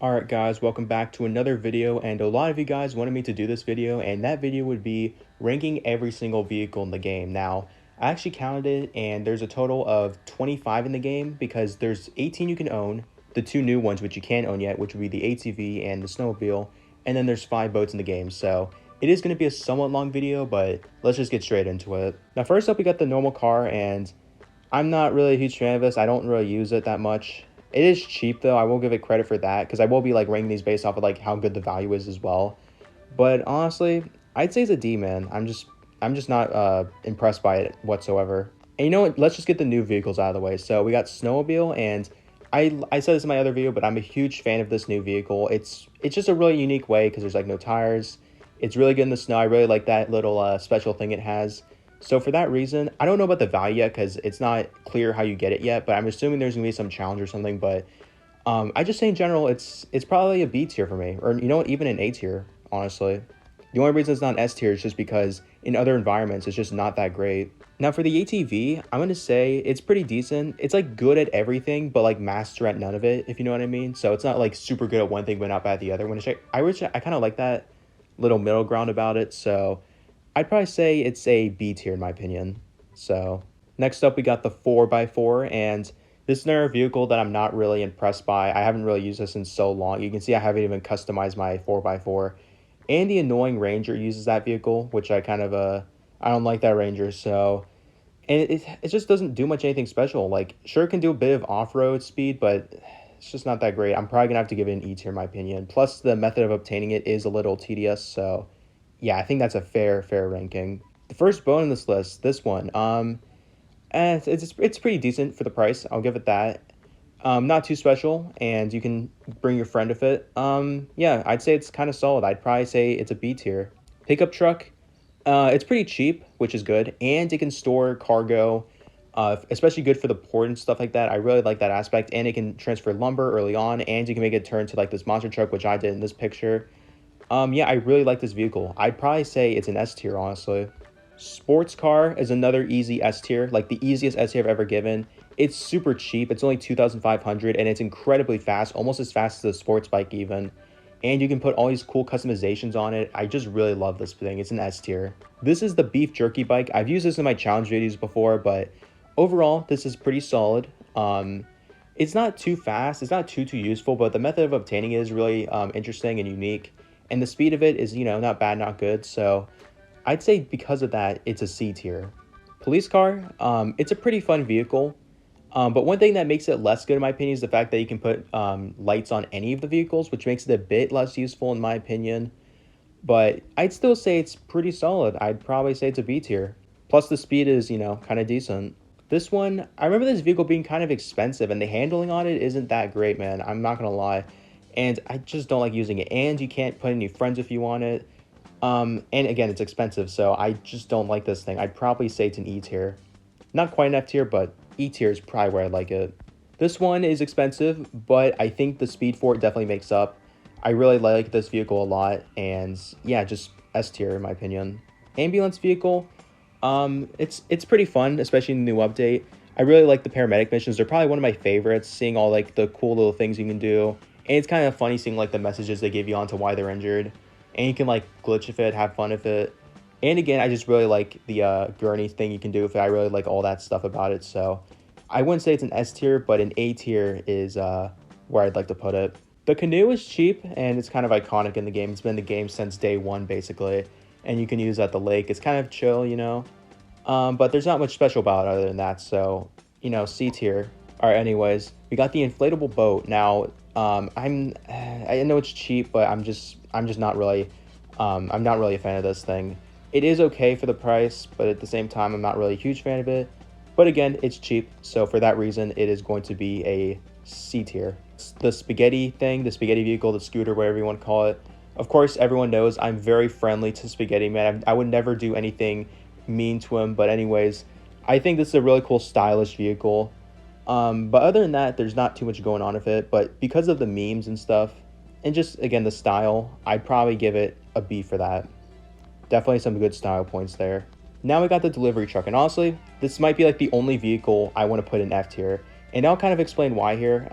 Alright guys, welcome back to another video, and a lot of you guys wanted me to do this video, and that video would be ranking every single vehicle in the game. Now, I actually counted it, and there's a total of 25 in the game, because there's 18 you can own, the two new ones which you can't own yet, which would be the ATV and the snowmobile, and then there's 5 boats in the game. So it is going to be a somewhat long video, but let's just get straight into it. Now first up, we got the normal car, and I'm not really a huge fan of this. I don't really use it that much. It is cheap though. I will give it credit for that, because I will be like ranking these based off of like how good the value is as well. But honestly, I'd say it's a D, man. I'm just not impressed by it whatsoever. And you know what? Let's just get the new vehicles out of the way. So we got snowmobile, and I said this in my other video, but I'm a huge fan of this new vehicle. It's just a really unique way because there's like no tires. It's really good in the snow. I really like that little special thing it has. So for that reason, I don't know about the value yet because it's not clear how you get it yet, but I'm assuming there's gonna be some challenge or something. But I just say in general, it's probably a B tier for me, or you know what, even an A tier, honestly. The only reason it's not an S tier is just because in other environments it's just not that great. Now for the ATV, I'm gonna say it's pretty decent. It's like good at everything, but like master at none of it, if you know what I mean. So it's not like super good at one thing but not bad at the other. I kind of like that little middle ground about it. So I'd probably say it's a B tier in my opinion. So next up, we got the 4x4, and this is another vehicle that I'm not really impressed by. I haven't really used this in so long. You can see I haven't even customized my 4x4. And the annoying Ranger uses that vehicle, which I kind of, I don't like that Ranger. So, and it just doesn't do much anything special. Like, sure, it can do a bit of off-road speed, but it's just not that great. I'm probably gonna have to give it an E tier in my opinion. Plus, the method of obtaining it is a little tedious, so yeah, I think that's a fair ranking. The first bone in this list, this one, it's pretty decent for the price. I'll give it that. Not too special, and you can bring your friend with it. Yeah, I'd say it's kind of solid. I'd probably say it's a B tier. Pickup truck, it's pretty cheap, which is good, and it can store cargo, especially good for the port and stuff like that. I really like that aspect, and it can transfer lumber early on, and you can make it turn to like this monster truck, which I did in this picture. Yeah, I really like this vehicle. I'd probably say it's an S tier, honestly. Sports car is another easy S tier, like the easiest S tier I've ever given. It's super cheap. It's only 2,500, and it's incredibly fast, almost as fast as a sports bike even. And you can put all these cool customizations on it. I just really love this thing. It's an S tier. This is the beef jerky bike. I've used this in my challenge videos before, but overall, this is pretty solid. It's not too fast. It's not too useful, but the method of obtaining it is really interesting and unique. And the speed of it is, you know, not bad, not good. So I'd say because of that, it's a C tier. Police car, it's a pretty fun vehicle. But one thing that makes it less good, in my opinion, is the fact that you can put lights on any of the vehicles, which makes it a bit less useful, in my opinion. But I'd still say it's pretty solid. I'd probably say it's a B tier. Plus, the speed is, you know, kind of decent. This one, I remember this vehicle being kind of expensive, and the handling on it isn't that great, man. I'm not going to lie. And I just don't like using it. And you can't put any friends if you want it. And again, it's expensive, so I just don't like this thing. I'd probably say it's an E tier. Not quite an F tier, but E tier is probably where I like it. This one is expensive, but I think the speed for it definitely makes up. I really like this vehicle a lot, and yeah, just S tier in my opinion. Ambulance vehicle, it's pretty fun, especially in the new update. I really like the paramedic missions. They're probably one of my favorites, seeing all like the cool little things you can do. And it's kind of funny seeing like the messages they give you on to why they're injured. And you can like glitch with it, have fun with it. And again, I just really like the gurney thing you can do with it. I really like all that stuff about it. So I wouldn't say it's an S tier, but an A tier is where I'd like to put it. The canoe is cheap, and it's kind of iconic in the game. It's been in the game since day one, basically. And you can use it at the lake. It's kind of chill, you know. But there's not much special about it other than that. So, you know, C tier. All right, anyways, we got the inflatable boat. Now, I know it's cheap, but I'm not really a fan of this thing. It is okay for the price, but at the same time, I'm not really a huge fan of it. But again, it's cheap, so for that reason, it is going to be a C tier. The spaghetti thing, the spaghetti vehicle, the scooter, whatever you want to call it. Of course, everyone knows I'm very friendly to Spaghetti Man. I would never do anything mean to him, but anyways, I think this is a really cool, stylish vehicle. But other than that, there's not too much going on with it. But because of the memes and stuff, and just, again, the style, I'd probably give it a B for that. Definitely some good style points there. Now we got the delivery truck. And honestly, this might be like the only vehicle I want to put in F tier. And I'll kind of explain why here.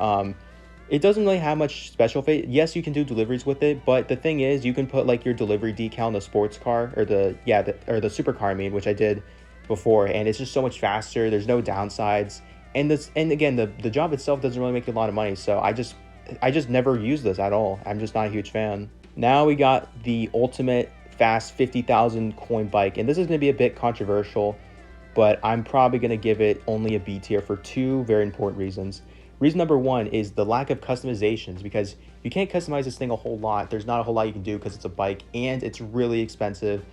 It doesn't really have much special fate. Yes, you can do deliveries with it, but the thing is, you can put like your delivery decal in the sports car or or the supercar, I mean, which I did before, and it's just so much faster. There's no downsides, and again, the job itself doesn't really make a lot of money. So I just never use this at all. I'm just not a huge fan. Now we got the ultimate fast 50,000 coin bike, and this is going to be a bit controversial, but I'm probably going to give it only a B tier for two very important reasons. Reason number one is the lack of customizations, because you can't customize this thing a whole lot. There's not a whole lot you can do because it's a bike and it's really expensive.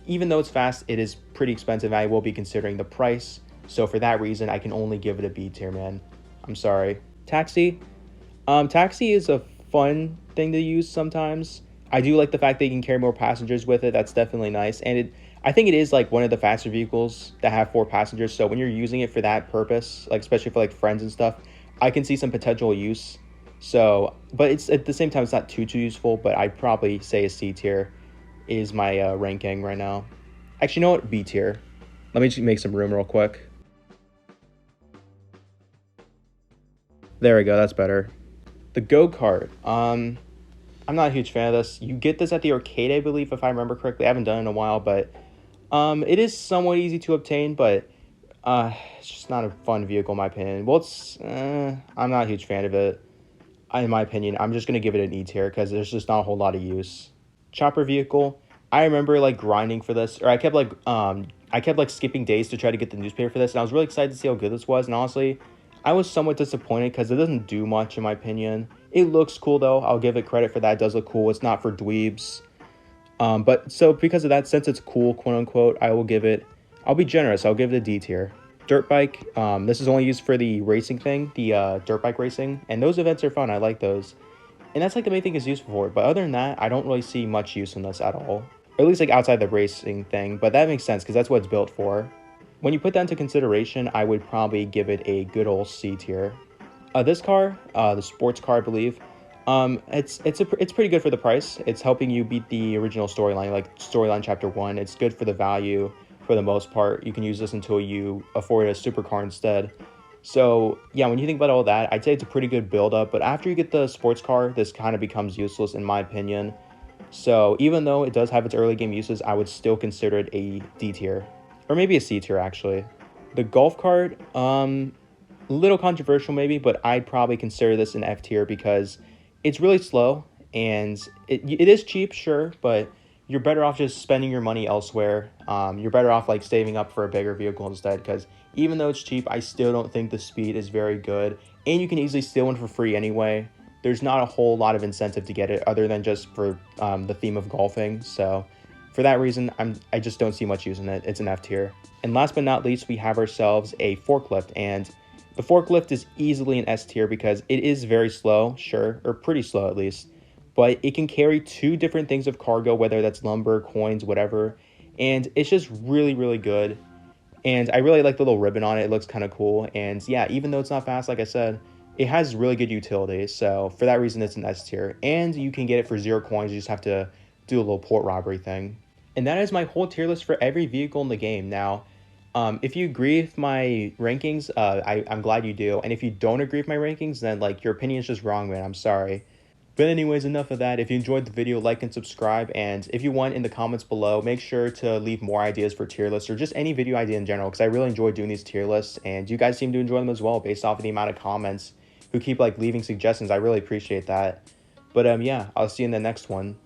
Even though it's fast, it is pretty expensive. I will be considering the price. So for that reason, I can only give it a B tier, man. I'm sorry. Taxi. Taxi is a fun thing to use sometimes. I do like the fact that you can carry more passengers with it. That's definitely nice. I think it is like one of the faster vehicles that have 4 passengers. So when you're using it for that purpose, like especially for like friends and stuff, I can see some potential use. So, but it's at the same time, it's not too useful, but I'd probably say a C tier is my ranking right now. Actually, you know what? B tier. Let me just make some room real quick. There we go. That's better. The go-kart. I'm not a huge fan of this. You get this at the arcade, I believe, if I remember correctly. I haven't done it in a while, but it is somewhat easy to obtain, but it's just not a fun vehicle in my opinion. Well, I'm not a huge fan of it. In my opinion, I'm just gonna give it an E tier because there's just not a whole lot of use. Chopper vehicle. I remember like grinding for this, or I kept like skipping days to try to get the newspaper for this, and I was really excited to see how good this was. And honestly, I was somewhat disappointed because it doesn't do much in my opinion. It looks cool though. I'll give it credit for that. It does look cool. It's not for dweebs. But so because of that, since it's cool, quote unquote, I'll be generous. I'll give it a D tier. Dirt bike. This is only used for the racing thing, the dirt bike racing, and those events are fun. I like those, and that's like the main thing it's useful for. But other than that, I don't really see much use in this at all, or at least like outside the racing thing. But that makes sense because that's what it's built for. When you put that into consideration, I would probably give it a good old C tier. This car, the sports car, I believe, it's pretty good for the price. It's helping you beat the original storyline, like storyline chapter 1. It's good for the value for the most part. You can use this until you afford a supercar instead. So yeah, when you think about all that, I'd say it's a pretty good build up. But after you get the sports car, this kind of becomes useless in my opinion. So even though it does have its early game uses, I would still consider it a D tier, or maybe a C tier actually. The golf cart, little controversial maybe, but I'd probably consider this an F tier because it's really slow and it is cheap, sure, but you're better off just spending your money elsewhere. You're better off like saving up for a bigger vehicle instead, because even though it's cheap, I still don't think the speed is very good, and you can easily steal one for free anyway. There's not a whole lot of incentive to get it other than just for the theme of golfing. So for that reason, I just don't see much use in it. It's an F tier. And last but not least, we have ourselves a forklift, and the forklift is easily an S tier because it is very slow, sure, or pretty slow at least, but it can carry 2 different things of cargo, whether that's lumber, coins, whatever, and it's just really good. And I really like the little ribbon on it. It looks kind of cool. And yeah, even though it's not fast, like I said, it has really good utility. So for that reason, it's an S tier. And you can get it for 0 coins. You just have to do a little port robbery thing. And that is my whole tier list for every vehicle in the game. Now, if you agree with my rankings, I'm glad you do. And if you don't agree with my rankings, then like your opinion is just wrong, man. I'm sorry. But anyways, enough of that. If you enjoyed the video, like and subscribe. And if you want, in the comments below, make sure to leave more ideas for tier lists or just any video idea in general, because I really enjoy doing these tier lists. And you guys seem to enjoy them as well based off of the amount of comments who keep like leaving suggestions. I really appreciate that. But yeah, I'll see you in the next one.